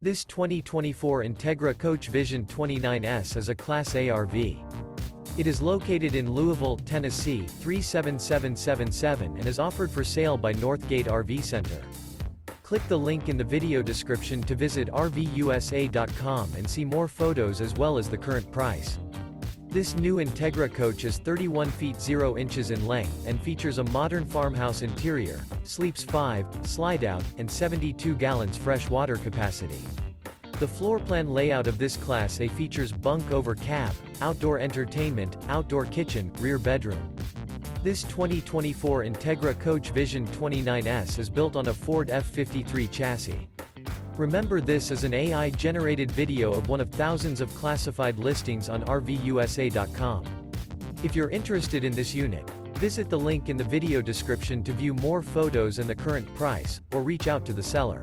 This 2024 Entegra Coach Vision 29S is a Class A RV. It is located in Louisville, Tennessee 37777 and is offered for sale by Northgate RV Center. Click the link in the video description to visit RVUSA.com and see more photos as well as the current price. This new Entegra Coach is 31 feet 0 inches in length and features a modern farmhouse interior, sleeps 5, slide-out, and 72 gallons fresh water capacity. The floor plan layout of this Class A features bunk over cab, outdoor entertainment, outdoor kitchen, rear bedroom. This 2024 Entegra Coach Vision 29S is built on a Ford F53 chassis. Remember, this is an AI-generated video of one of thousands of classified listings on RVUSA.com. If you're interested in this unit, visit the link in the video description to view more photos and the current price, or reach out to the seller.